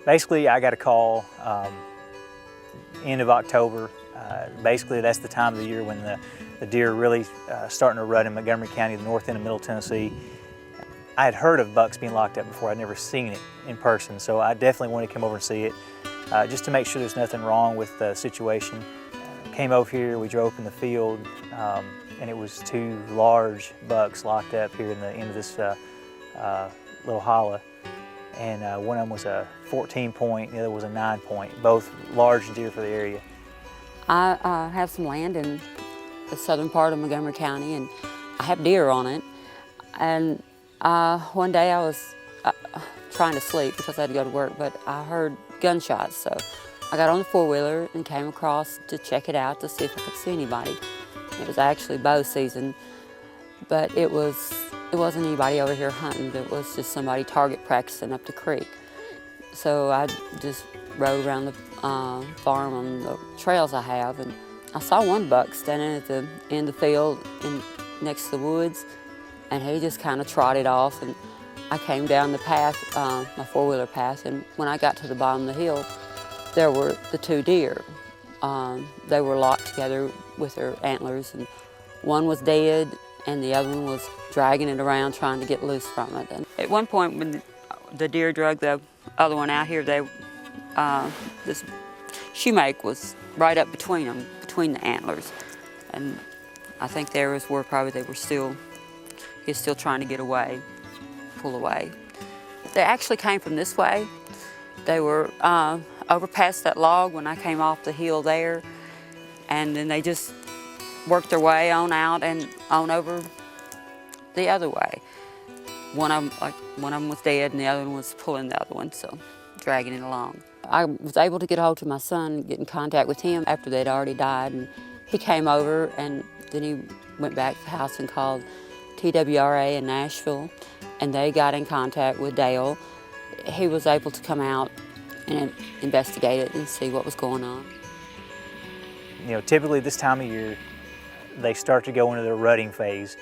Basically, I got a call end of October. Basically, that's the time of the year when the deer are really starting to rut in Montgomery County, the north end of Middle Tennessee. I had heard of bucks being locked up before. I'd never seen it in person, so I definitely wanted to come over and see it just to make sure there's nothing wrong with the situation. Came over here, we drove up in the field, and it was two large bucks locked up here in the end of this little hollow. And one of them was a 14 point, the other was a 9 point, both large deer for the area. I have some land in the southern part of Montgomery County, and I have deer on it. And one day I was trying to sleep because I had to go to work, but I heard gunshots. So I got on the four-wheeler and came across to check it out to see if I could see anybody. It was actually bow season, but it wasn't anybody over here hunting. It was just somebody target practicing up the creek. So I just rode around the farm on the trails I have, and I saw one buck standing at the end of the field next to the woods, and he just kind of trotted off, and I came down the path, my four-wheeler path, and when I got to the bottom of the hill, there were the two deer. They were locked together with their antlers, and one was dead, and the other one was dragging it around trying to get loose from it. And at one point when the deer drug the other one out here, this shoemake was right up between them, between the antlers. And I think there was where probably he was still trying to get away, pull away. They actually came from this way. They were over past that log when I came off the hill there, and then they just worked their way on out and on over the other way. One of them was dead, and the other one was pulling the other one, so dragging it along. I was able to get a hold of my son, get in contact with him after they'd already died, and he came over, and then he went back to the house and called TWRA in Nashville, and they got in contact with Dale. He was able to come out and investigate it and see what was going on. You know, typically this time of year, they start to go into their rutting phase.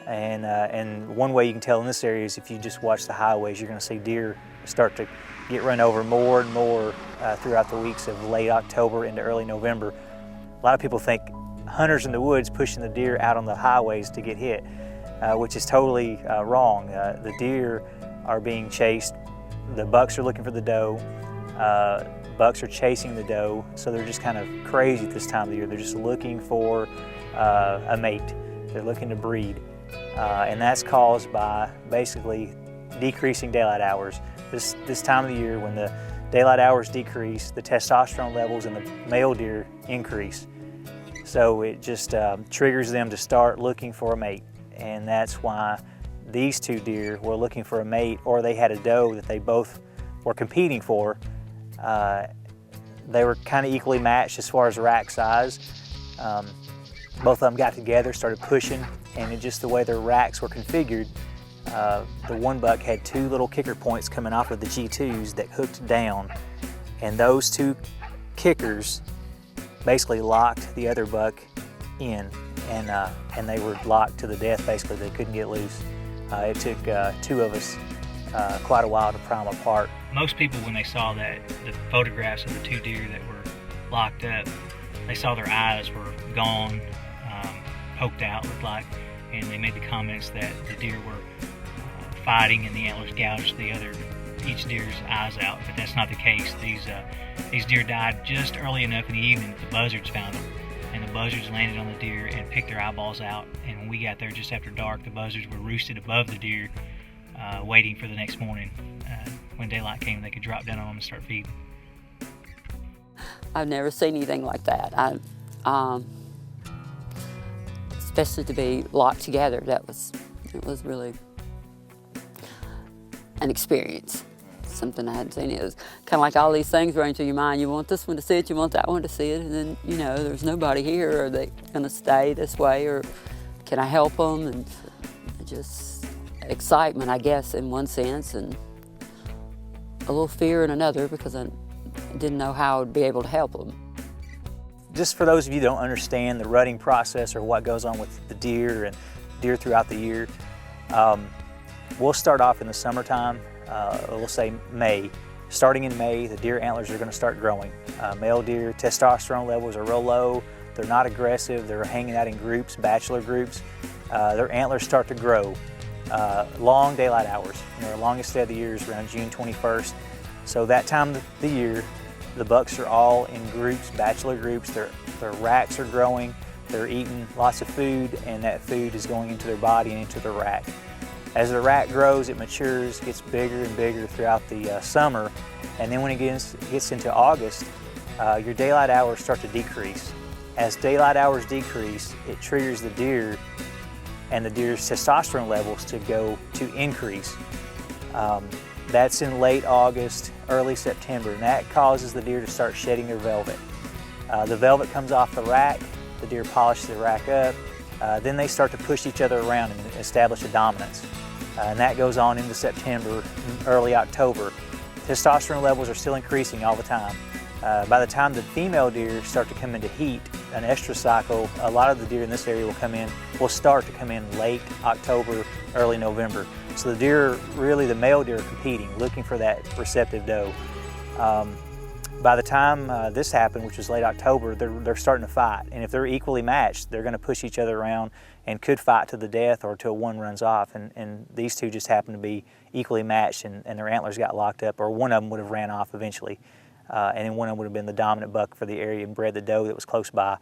And one way you can tell in this area is if you just watch the highways, you're going to see deer start to get run over more and more throughout the weeks of late October into early November. A lot of people think hunters in the woods pushing the deer out on the highways to get hit, which is totally wrong. The deer are being chased. The bucks are looking for the doe. Bucks are chasing the doe, so they're just kind of crazy at this time of the year. They're just looking for a mate. They're looking to breed. And that's caused by basically decreasing daylight hours. This time of the year, when the daylight hours decrease, the testosterone levels in the male deer increase. So it just triggers them to start looking for a mate. And that's why these two deer were looking for a mate, or they had a doe that they both were competing for. They were kind of equally matched as far as rack size. Both of them got together, started pushing, and just the way their racks were configured, the one buck had two little kicker points coming off of the G2s that hooked down, and those two kickers basically locked the other buck in, and they were locked to the death. Basically, they couldn't get loose. It took two of us quite a while to pry them apart. Most people, when they saw the photographs of the two deer that were locked up, they saw their eyes were gone, poked out, looked like, and they made the comments that the deer were fighting and the antlers gouged each deer's eyes out, but that's not the case. These deer died just early enough in the evening that the buzzards found them, and the buzzards landed on the deer and picked their eyeballs out, and when we got there just after dark, the buzzards were roosted above the deer, waiting for the next morning. When daylight came, they could drop down on them and start feeding. I've never seen anything like that. Especially to be locked together, it was really an experience, something I hadn't seen. It was kind of like all these things running through your mind. You want this one to see it, you want that one to see it, and then, you know, there's nobody here. Are they going to stay this way, or can I help them? And just excitement, I guess, in one sense, and a little fear in another, because I didn't know how I would be able to help them. Just for those of you who don't understand the rutting process or what goes on with the deer and deer throughout the year, we'll start off in the summertime, we'll say May, starting in May, the deer antlers are going to start growing. Male deer testosterone levels are real low. They're not aggressive. They're hanging out in groups, bachelor groups. Their antlers start to grow. Long daylight hours. Our longest day of the year is around June 21st. So that time of the year, the bucks are all in groups, bachelor groups. Their racks are growing. They're eating lots of food, and that food is going into their body and into the rack. As the rack grows, it matures, gets bigger and bigger throughout the summer, and then when it gets into August, your daylight hours start to decrease. As daylight hours decrease, it triggers the deer and the deer's testosterone levels to increase. That's in late August, early September, and that causes the deer to start shedding their velvet. The velvet comes off the rack, the deer polish the rack up, then they start to push each other around and establish a dominance. And that goes on into September, early October. Testosterone levels are still increasing all the time. By the time the female deer start to come into heat, an estrus cycle, a lot of the deer in this area will start to come in late October, early November. So the deer, really the male deer, are competing, looking for that receptive doe. By the time this happened, which was late October, they're starting to fight. And if they're equally matched, they're going to push each other around and could fight to the death or till one runs off. And these two just happen to be equally matched, and their antlers got locked up, or one of them would have ran off eventually. And then one of them would have been the dominant buck for the area and bred the doe that was close by.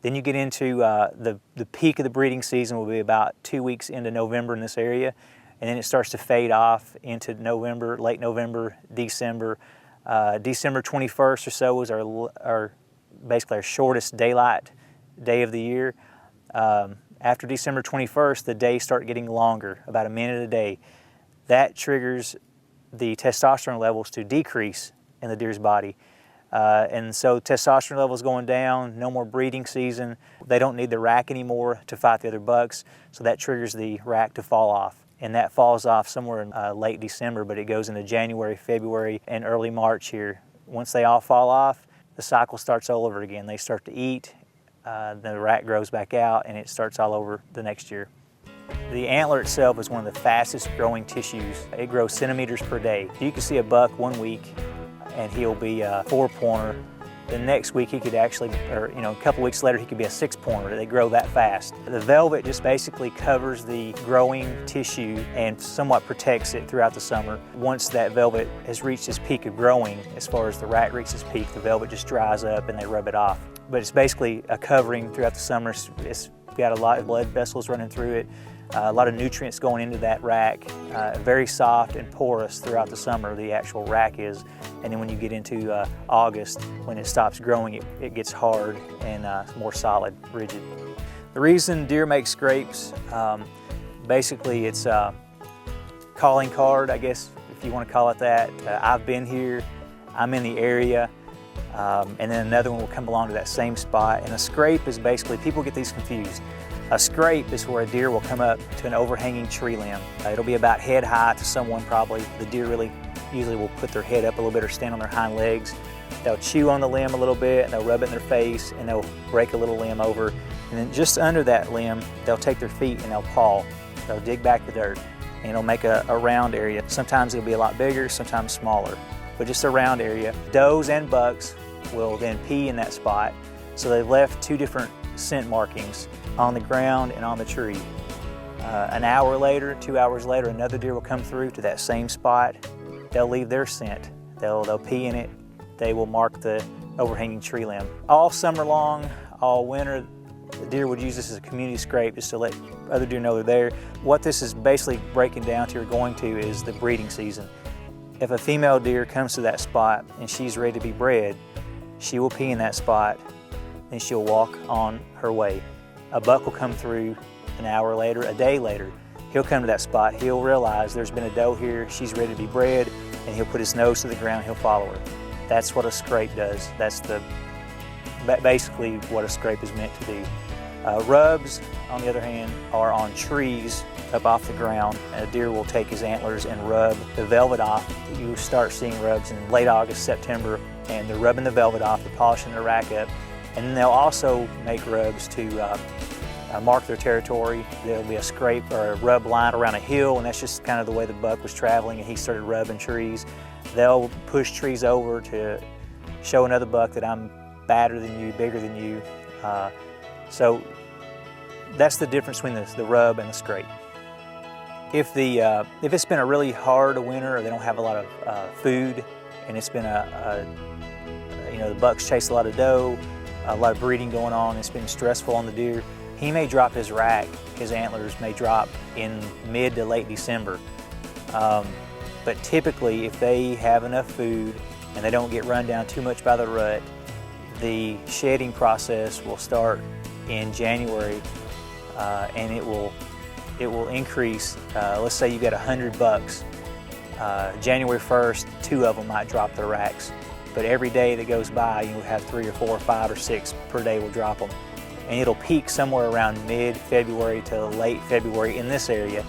Then you get into the peak of the breeding season will be about 2 weeks into November in this area, and then it starts to fade off into November, late November, December. December 21st or so is basically our shortest daylight day of the year. After December 21st, the days start getting longer, about a minute a day. That triggers the testosterone levels to decrease in the deer's body. And so testosterone levels going down, no more breeding season. They don't need the rack anymore to fight the other bucks, so that triggers the rack to fall off. And that falls off somewhere in late December, but it goes into January, February, and early March here. Once they all fall off, the cycle starts all over again. They start to eat, the rack grows back out, and it starts all over the next year. The antler itself is one of the fastest growing tissues. It grows centimeters per day. You can see a buck 1 week, and he'll be a 4-pointer. The next week he could actually, or a couple weeks later, he could be a 6-pointer. They grow that fast. The velvet just basically covers the growing tissue and somewhat protects it throughout the summer. Once that velvet has reached its peak of growing, as far as the rack reaches its peak, the velvet just dries up and they rub it off. But it's basically a covering throughout the summer. It's got a lot of blood vessels running through it, a lot of nutrients going into that rack, very soft and porous throughout the summer, the actual rack is. And then when you get into August, when it stops growing, it gets hard and more solid, rigid. The reason deer make scrapes, basically it's a calling card, I guess, if you want to call it that. I've been here, I'm in the area, and then another one will come along to that same spot. And a scrape is basically, people get these confused. A scrape is where a deer will come up to an overhanging tree limb. It'll be about head high to someone probably. The deer usually will put their head up a little bit or stand on their hind legs. They'll chew on the limb a little bit and they'll rub it in their face and they'll break a little limb over. And then just under that limb, they'll take their feet and they'll paw. They'll dig back the dirt and it'll make a round area. Sometimes it'll be a lot bigger, sometimes smaller, but just a round area. Does and bucks will then pee in that spot. So they've left two different scent markings on the ground and on the tree. An hour later, 2 hours later, another deer will come through to that same spot. They'll leave their scent. They'll pee in it. They will mark the overhanging tree limb. All summer long, all winter, the deer would use this as a community scrape just to let other deer know they're there. What this is basically breaking down to or going to is the breeding season. If a female deer comes to that spot and she's ready to be bred, she will pee in that spot and she'll walk on her way. A buck will come through an hour later, a day later. He'll come to that spot, he'll realize there's been a doe here, she's ready to be bred, and he'll put his nose to the ground, he'll follow her. That's what a scrape does. That's basically what a scrape is meant to do. Rubs, on the other hand, are on trees up off the ground. A deer will take his antlers and rub the velvet off. You start seeing rubs in late August, September, and they're rubbing the velvet off, they're polishing the rack up. And then they'll also make rubs to mark their territory. There'll be a scrape or a rub line around a hill, and that's just kind of the way the buck was traveling, and he started rubbing trees. they'll push trees over to show another buck that I'm badder than you, bigger than you. So that's the difference between the rub and the scrape. If it's been a really hard winter, or they don't have a lot of food, and it's been the bucks chase a lot of doe, a lot of breeding going on, it's been stressful on the deer, he may drop his rack, his antlers may drop in mid to late December. But typically, if they have enough food and they don't get run down too much by the rut, the shedding process will start in January, and it will increase. Let's say you got 100 bucks. January 1st, 2 of them might drop their racks, but every day that goes by, you'll have 3 or 4 or 5 or 6 per day will drop them, and it'll peak somewhere around mid-February to late February in this area.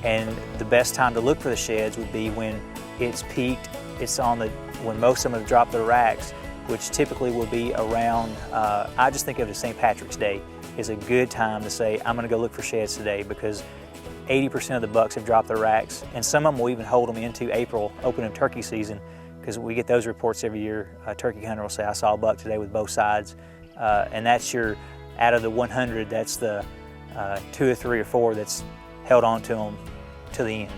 And the best time to look for the sheds would be when it's peaked. It's when most of them have dropped their racks, which typically will be around, I just think of it as St. Patrick's Day is a good time to say, I'm gonna go look for sheds today, because 80% of the bucks have dropped their racks, and some of them will even hold them into April, opening turkey season, because we get those reports every year. A turkey hunter will say, I saw a buck today with both sides. And that's out of the 100, that's the 2 or 3 or 4 that's held on to them to the end.